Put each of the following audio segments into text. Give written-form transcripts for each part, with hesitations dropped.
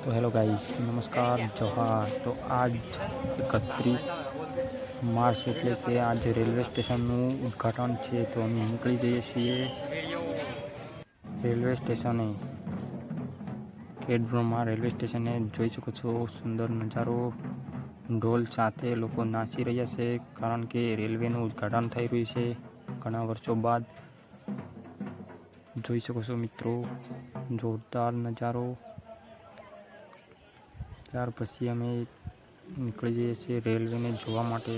तो hello guys, नमस्कार, जोहार। तो आज 31 માર્ચ એટલે કે આજે રેલવે સ્ટેશનનું ઉદ્ઘાટન છે, તો અમે નીકળી જઈએ છીએ રેલવે સ્ટેશને. કેડબ્રોમાં રેલવે સ્ટેશને જોઈ શકો છો સુંદર નજારો. ઢોલ સાથે લોકો નાચી રહ્યા છે, કારણ કે રેલવેનું ઉદ્ઘાટન થઈ રહ્યું છે ઘણા વર્ષો બાદ. જોઈ શકો છો મિત્રો, જોરદાર નજારો. ત્યાર પછી અમે નીકળી જઈએ છીએ રેલવેને જોવા માટે.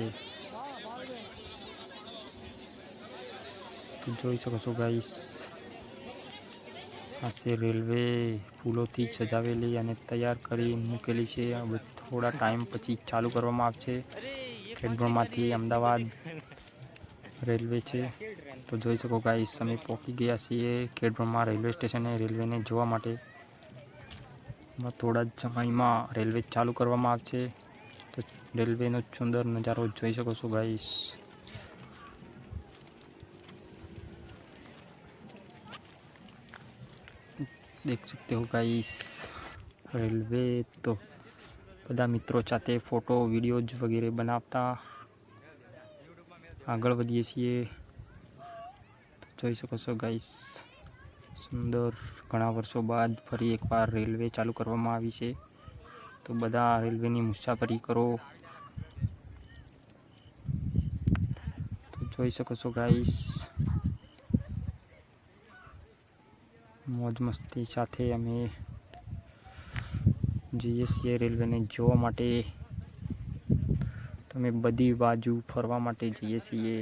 તો જોઈ શકો છો ગાઈસ, આ છે રેલવે. ફૂલોથી સજાવેલી અને તૈયાર કરી મૂકેલી છે. હવે થોડા ટાઈમ પછી ચાલુ કરવામાં આવશે. કેડબ્રોમાંથી અમદાવાદ રેલવે છે. તો જોઈ શકો ગાઈસ, અમે પહોંચી ગયા છીએ કેડબ્રોમાં રેલવે સ્ટેશને રેલવેને જોવા માટે. થોડા જ સમયમાં રેલવે ચાલુ કરવામાં આવશે. તો રેલવેનો સુંદર નજારો જોઈ શકો છો ગાઈસ. देख सकते हो गाइस रेलवे. तो બધા મિત્રો સાથે ફોટો વિડીયોઝ વગેરે બનાવતા આગળ વધીએ છીએ. તો જોઈ શકો છો ગાઈસ, સુંદર ઘણા વર્ષો બાદ ફરી એકવાર રેલવે ચાલુ કરવામાં આવી છે. તો બધા રેલવેની મુસાફરી કરો. તો જોઈ શકો છો ગાઈસ, મોજ મસ્તી સાથે અમે જઈએ છીએ રેલવેને જોવા માટે. તમે બધી બાજુ ફરવા માટે જઈએ છીએ.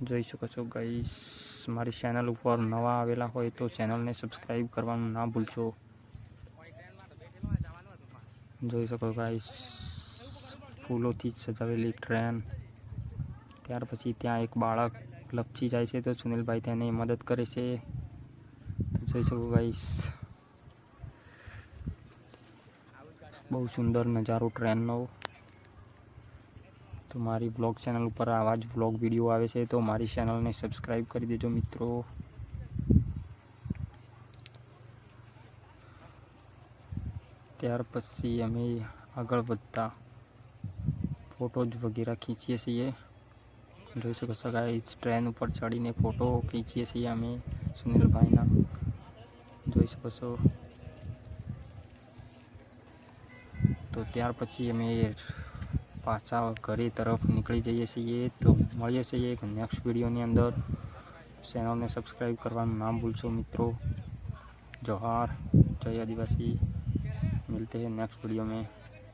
જોઈ શકો છો ગાઈસ, મારી ચેનલ ઉપર નવા આવેલા હોય તો ચેનલને સબસ્ક્રાઈબ કરવાનું ના ભૂલશો. જોઈ શકો ગાઈસ, ફૂલોથી સજાવેલી ટ્રેન. ત્યાર પછી ત્યાં એક બાળક લપસી જાય છે, તો સુનિલભાઈ તેને મદદ કરે છે. તો જોઈ શકો ગાઈસ, બહુ સુંદર નજારો ટ્રેનનો. તો મારી બ્લોગ ચેનલ ઉપર આવા જ બ્લોગ વિડીયો આવે છે, તો મારી ચેનલને સબસ્ક્રાઈબ કરી દેજો મિત્રો. ત્યાર પછી અમે આગળ વધતા ફોટોજ વગેરે ખીંચીએ છીએ. જોઈ શકો છો ગાઈસ, ટ્રેન ઉપર ચડીને ફોટો ખીંચીએ છીએ અમે સુનિલભાઈના. જોઈ શકો છો. તો ત્યાર પછી અમે પાછા ઘરે તરફ નીકળી જઈએ છીએ. તો મળીએ છીએ એક નેક્સ્ટ વિડીયોની અંદર. ચેનલને સબસ્ક્રાઈબ કરવાનું ના ભૂલશો મિત્રો. जोहार, जय आदिवासी. मिलते हैं नेक्स्ट वीडियो में.